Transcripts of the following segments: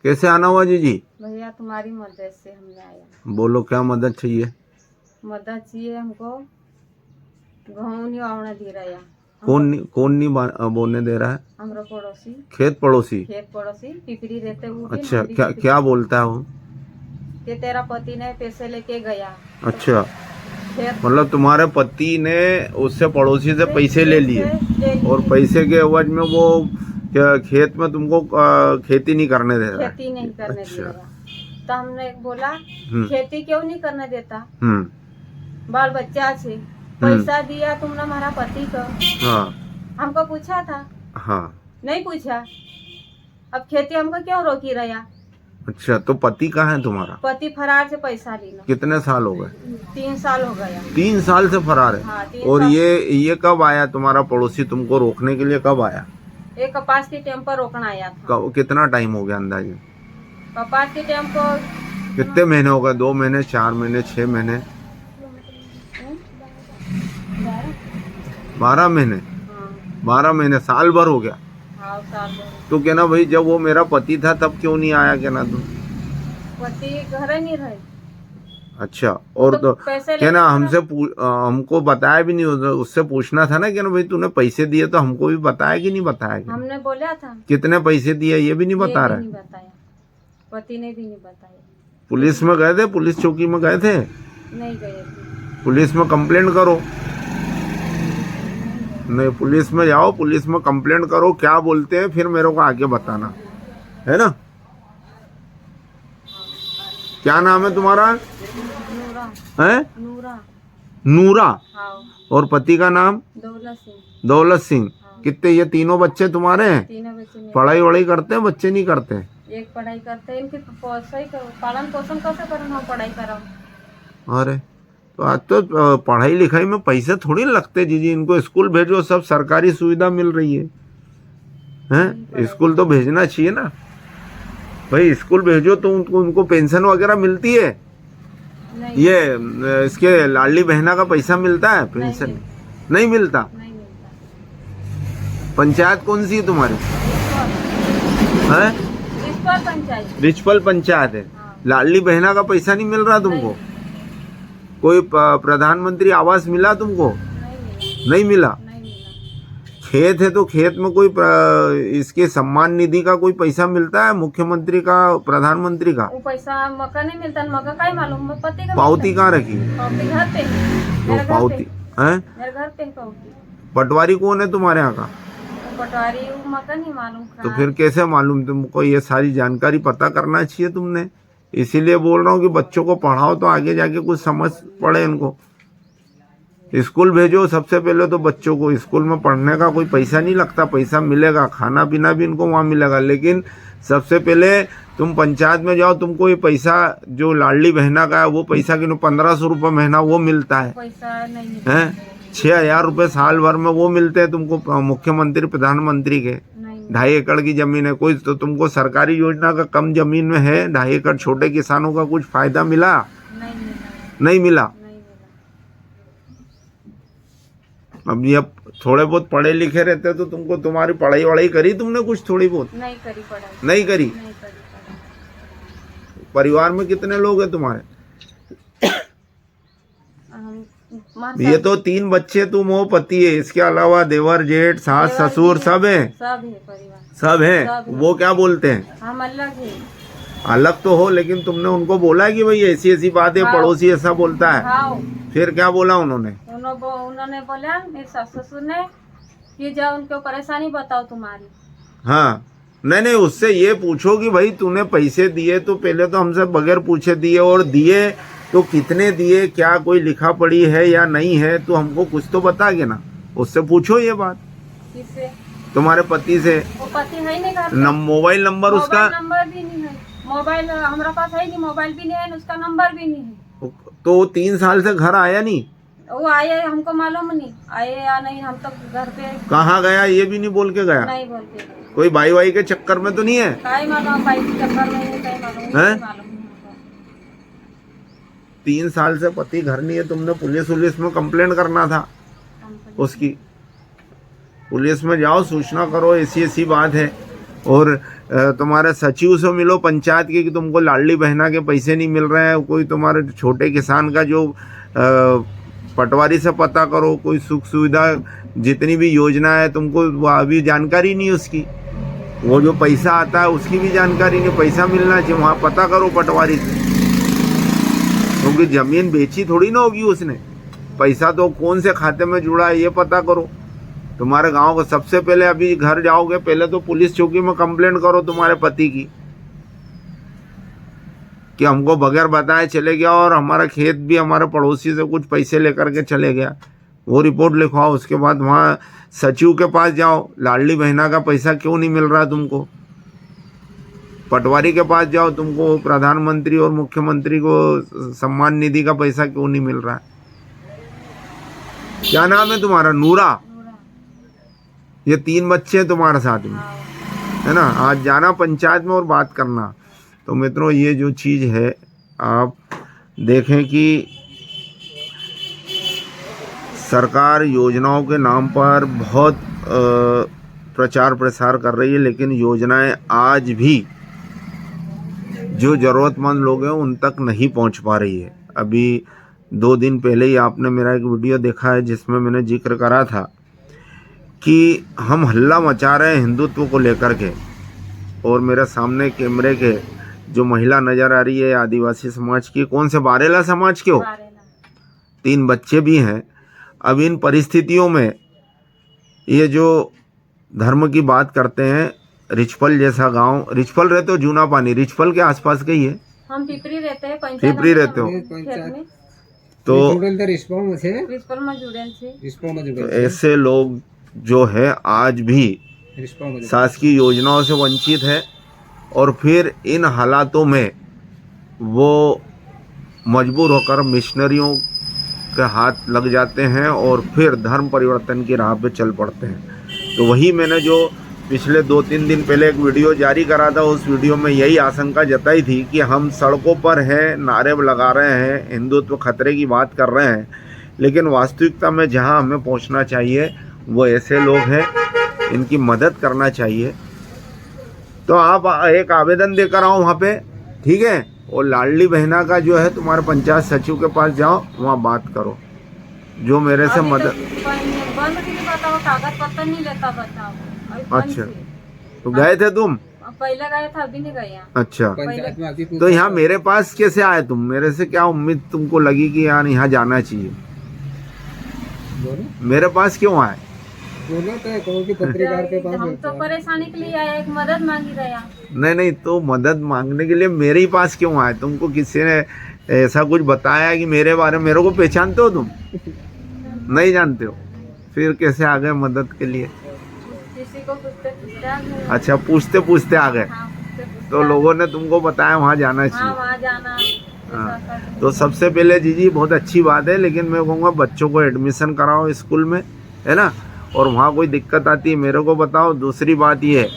कैसे आना हुआ जी? भैया तुम्हारी मदद से हमने आया। बोलो क्या मदद चाहिए? मदद चाहिए हमको, गेहूं नहीं आवने दे रहा है। कौन नहीं बोलने दे रहा है? हमारा पड़ोसी। खेत पड़ोसी? खेत पड़ोसी पिपरी रहते वो भी। अच्छा, क्या बोलता है वो? कि तेरा पति ने पैसे लेके गया। अच्छा, खेत मतलब तुम्हारे पति ने उससे पड़ोसी से पैसे ले लिए और पैसे के एवज में वो क्या खेत में तुमको खेती नहीं करने दे रहा है? खेती नहीं करने दे रहा। तो हमने बोला खेती क्यों नहीं करने देता, बाल बच्चा छे, पैसा दिया तुमने हमारा पति को। हाँ, हमको पूछा था? हाँ, नहीं पूछा। अब खेती हमको क्यों रोकी रहा? अच्छा, तो पति कहाँ है तुम्हारा? पति फरार से पैसा लेना। कितने साल हो गए? 3 साल हो गया। 3 साल से फरार है? हाँ, 3 और साल। ये कब आया तुम्हारा पड़ोसी तुमको रोकने के लिए? कब आया? एक कपास के टाइम पर रोकना आया था। कितना टाइम हो गया अंदाजे? कपास के टाइम को कितने महीने हो गए? 2 महीने, 4 महीने, 6 महीने, 12 महीने? हाँ, 12 महीने, साल भर हो गया। हाँ, साल भर। तो कहना भाई जब वो मेरा पति था तब क्यों नहीं आया कहना तुम? पति घर नहीं रहे। अच्छा, और तो पैसे कहना हमको बताया भी नहीं, उससे पूछना था ना कहना भाई तूने पैसे दिए तो हमको भी बताया कि नहीं बताया? हमने बोला था। कितने पैसे दिए ये भी नहीं बता रहा है? नहीं बताया, पति ने भी नहीं बताया। पुलिस में गए थे? पुलिस चौकी में गए थे? नहीं गए थे। पुलिस में कंप्लेंट करो। नहीं, पुलिस में जाओ, पुलिस में कंप्लेंट करो, क्या बोलते हैं फिर मेरे को आके बताना, है ना? क्या नाम है तुम्हारा? नूरा। है? नूरा। नूरा। हाँ। और पति का नाम? दौलत सिंह। दौलत सिंह। हाँ। कितने ये तीनों बच्चे तुम्हारे हैं? तीनों बच्चे। पढ़ाई वढ़ाई करते हैं? बच्चे नहीं करते? एक पढ़ाई करते हैं, इनकी पालन पोषण कैसे करूँ हम, पढ़ाई कराऊँ? अरे तो आज तो पढ़ाई लिखाई में पैसे थोड़ी लगते जी, इनको स्कूल भेजो, सब सरकारी सुविधा मिल रही है। हैं? स्कूल तो भेजना चाहिए ना भाई, स्कूल भेजो तो उनको पेंशन वगैरह मिलती है? नहीं। ये इसके लाडली बहना का पैसा मिलता है? पेंशन नहीं मिलता? नहीं मिलता। पंचायत कौन सी है तुम्हारी? है? रिचपल पंचायत है। हाँ। लाडली बहना का पैसा नहीं मिल रहा तुमको? कोई प्रधानमंत्री आवास मिला तुमको? नहीं मिला। खेत है तो खेत में कोई इसके सम्मान निधि का कोई पैसा मिलता है? मुख्यमंत्री का, प्रधानमंत्री का? वो पैसा मका नहीं मिलता, मका का ही मालूम, पति का। पावती कहाँ रखी? पावती घर पे है। तो पावती है? मेरे घर पे पावती। पटवारी कौन है तुम्हारे यहाँ का? पटवारी वो मका नहीं मालूम। तो फिर कैसे मालूम? तुमको ये सारी जानकारी पता करना चाहिए तुमने। इसीलिए बोल रहा हूँ कि बच्चों को पढ़ाओ तो आगे जाके कुछ समझ पड़े इनको। स्कूल भेजो सबसे पहले तो बच्चों को। स्कूल में पढ़ने का कोई पैसा नहीं लगता, पैसा मिलेगा, खाना पीना भी इनको वहाँ मिलेगा, लेकिन सबसे पहले तुम पंचायत में जाओ, तुमको ये पैसा जो लाडली बहना का है वो पैसा किनो 1500 रुपये महीना वो मिलता है। पैसा नहीं है? 6000 रुपये साल भर में वो मिलते हैं तुमको, मुख्यमंत्री प्रधानमंत्री के। 2.5 एकड़ की जमीन है कोई तो तुमको सरकारी योजना का कम जमीन में है 2.5 एकड़, छोटे किसानों का कुछ फायदा मिला? नहीं मिला। अब ये थोड़े बहुत पढ़े लिखे रहते तो तुमको, तुम्हारी पढ़ाई वढ़ाई करी तुमने कुछ थोड़ी बहुत? नहीं करी पढ़ाई। नहीं करी? परिवार में कितने लोग हैं तुम्हारे? ये तो 3 बच्चे, तुम हो, पति है, इसके अलावा देवर जेठ सास ससुर सब है? सब है परिवार। सब है। वो क्या बोलते हैं? हम अलग है। अलग तो हो, लेकिन तुमने उनको बोला है कि भाई ऐसी ऐसी बात है? पड़ोसी ऐसा बोलता है? हाँ। फिर क्या बोला उन्होंने? उन्होंने बोला मेरे सास ससुर ने कि जाओ उनको परेशानी बताओ तुम्हारी। हाँ, नहीं, उससे ये पूछो कि भाई तूने पैसे दिए तो पहले तो हमसे बगैर पूछे दिए, और दिए तो कितने दिए, क्या कोई लिखा पड़ी है या नहीं है, तो हमको कुछ तो बता के ना। उससे पूछो ये बात। किससे? तुम्हारे पति से। वो पति है नहीं घर। मोबाइल नंबर उसका? नंबर भी नहीं है, मोबाइल हमारे पास है नहीं, मोबाइल भी नहीं है, उसका नंबर भी नहीं है। तो 3 साल से घर आया नहीं? वो आए हमको मालूम नहीं आए या नहीं, हम तो घर पे। कहाँ गया ये भी नहीं बोल के गया? नहीं बोल के। कोई भाई वाई के चक्कर में तो नहीं है? काई मालूम, भाई के चक्कर में नहीं, काई मालूम है? 3 साल से पति घर नहीं है, तुमने पुलिस में कंप्लेंट करना था उसकी। पुलिस में जाओ, सूचना करो ऐसी ऐसी बात है, और तुम्हारे सचिव से मिलो पंचायत के कि तुमको लाडली बहना के पैसे नहीं मिल रहे हैं, कोई तुम्हारे छोटे किसान का जो पटवारी से पता करो, कोई सुख सुविधा जितनी भी योजना है तुमको अभी जानकारी नहीं उसकी, वो जो पैसा आता है उसकी भी जानकारी नहीं, पैसा मिलना चाहिए वहाँ पता करो पटवारी से, क्योंकि जमीन बेची थोड़ी ना होगी उसने, पैसा तो कौन से खाते में जुड़ा है ये पता करो। तुम्हारे गांव को सबसे पहले अभी घर जाओगे पहले तो पुलिस चौकी में कंप्लेंट करो तुम्हारे पति की कि हमको बगैर बताए चले गया और हमारा खेत भी हमारे पड़ोसी से कुछ पैसे लेकर के चले गया, वो रिपोर्ट लिखवाओ। उसके बाद वहाँ सचिव के पास जाओ, लाडली बहना का पैसा क्यों नहीं मिल रहा तुमको, पटवारी के पास जाओ, तुमको प्रधानमंत्री और मुख्यमंत्री को सम्मान निधि का पैसा क्यों नहीं मिल रहा है। क्या नाम है तुम्हारा? नूरा। ये 3 बच्चे हैं तुम्हारे साथ में, है ना। आज जाना पंचायत में और बात करना। तो मित्रों ये जो चीज़ है आप देखें कि सरकार योजनाओं के नाम पर बहुत प्रचार प्रसार कर रही है, लेकिन योजनाएं आज भी जो ज़रूरतमंद लोग हैं उन तक नहीं पहुंच पा रही है। अभी 2 दिन पहले ही आपने मेरा एक वीडियो देखा है जिसमें मैंने जिक्र करा था कि हम हल्ला मचा रहे हैं हिंदुत्व को लेकर के, और मेरे सामने कैमरे के जो महिला नज़र आ रही है आदिवासी समाज की, कौन से बारेला समाज के हो, 3 बच्चे भी हैं। अब इन परिस्थितियों में ये जो धर्म की बात करते हैं, रिछपल जैसा गांव, रिछपल रहते हो जूना पानी, रिछपल के आसपास का ही है, हम पिपरी रहते हैं, पिपरी रहते हो, तो ऐसे लोग जो है आज भी शासकीय योजनाओं से वंचित है, और फिर इन हालातों में वो मजबूर होकर मिशनरियों के हाथ लग जाते हैं और फिर धर्म परिवर्तन की राह पे चल पड़ते हैं। तो वही मैंने जो पिछले 2-3 दिन पहले एक वीडियो जारी करा था, उस वीडियो में यही आशंका जताई थी कि हम सड़कों पर हैं, नारे लगा रहे हैं, हिंदुत्व खतरे की बात कर रहे हैं, लेकिन वास्तविकता में जहां हमें पहुंचना चाहिए वो ऐसे लोग हैं, इनकी मदद करना चाहिए। तो आप एक आवेदन देकर आओ वहाँ पे, ठीक है, और लाडली बहना का जो है तुम्हारे पंचायत सचिव के पास जाओ, वहाँ बात करो, जो मेरे से मदद। बंद बताओ, कागज पत्तर नहीं लेता, बताओ। अच्छा, तो गए थे तुम? पहले गए था, अभी नहीं गए। अच्छा, तो यहाँ मेरे पास कैसे आए तुम? मेरे से क्या उम्मीद तुमको लगी कि यार यहाँ जाना चाहिए? मेरे पास क्यों आए? पत्रकार के पास हम तो परेशानी के लिए आए, एक मदद मांगी रहा। नहीं, तो मदद मांगने के लिए मेरे ही पास क्यों आए? तुमको किसी ने ऐसा कुछ बताया कि मेरे बारे में? मेरे को पहचानते हो तुम? नहीं जानते हो, फिर कैसे आ गए मदद के लिए? किसी को पूछते आ गए। अच्छा, पूछते पूछते आ गए। तो लोगों ने तुमको बताया वहाँ जाना चाहिए? वहाँ जाना। हाँ, तो सबसे पहले जी बहुत अच्छी बात है, लेकिन मैं कहूँगा बच्चों को एडमिशन कराओ स्कूल में, है ना, और वहाँ कोई दिक्कत आती है मेरे को बताओ। दूसरी बात ये है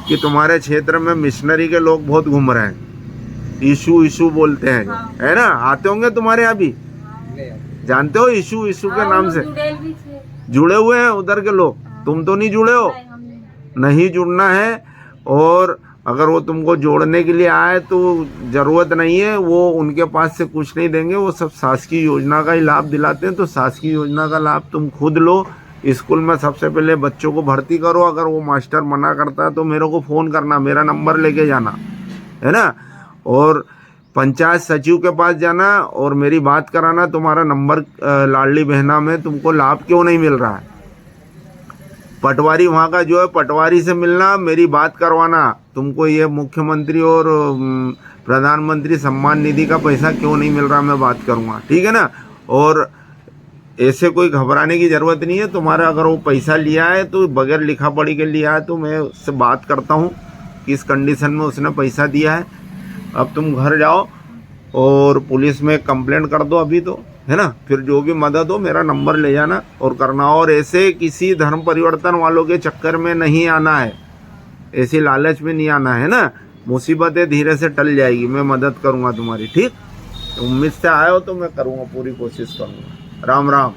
कि तुम्हारे क्षेत्र में मिशनरी के लोग बहुत घूम रहे हैं, इशू बोलते हैं, है ना, आते होंगे तुम्हारे यहाँ भी, जानते हो इशू के नाम से जुड़े हुए हैं उधर के लोग। तुम तो नहीं जुड़े हो, नहीं जुड़ना है, और अगर वो तुमको जोड़ने के लिए आए तो ज़रूरत नहीं है, वो उनके पास से कुछ नहीं देंगे, वो सब शासकीय योजना का ही लाभ दिलाते हैं। तो शासकीय योजना का लाभ तुम खुद लो, स्कूल में सबसे पहले बच्चों को भर्ती करो। अगर वो मास्टर मना करता है तो मेरे को फ़ोन करना, मेरा नंबर लेके जाना, है ना, और पंचायत सचिव के पास जाना और मेरी बात कराना, तुम्हारा नंबर लाडली बहना में तुमको लाभ क्यों नहीं मिल रहा है। पटवारी वहाँ का जो है, पटवारी से मिलना, मेरी बात करवाना, तुमको ये मुख्यमंत्री और प्रधानमंत्री सम्मान निधि का पैसा क्यों नहीं मिल रहा, मैं बात करूँगा, ठीक है ना। और ऐसे कोई घबराने की ज़रूरत नहीं है। तुम्हारा अगर वो पैसा लिया है तो बगैर लिखा पढ़ी के लिया है, तो मैं उससे बात करता हूँ किस कंडीशन में उसने पैसा दिया है। अब तुम घर जाओ और पुलिस में कंप्लेंट कर दो अभी, तो है ना, फिर जो भी मदद हो मेरा नंबर ले जाना और करना। और ऐसे किसी धर्म परिवर्तन वालों के चक्कर में नहीं आना है, ऐसी लालच में नहीं आना है ना। मुसीबतें धीरे से टल जाएगी, मैं मदद करूँगा तुम्हारी, ठीक। उम्मीद से आए हो तो मैं करूँगा, पूरी कोशिश करूँगा। राम राम।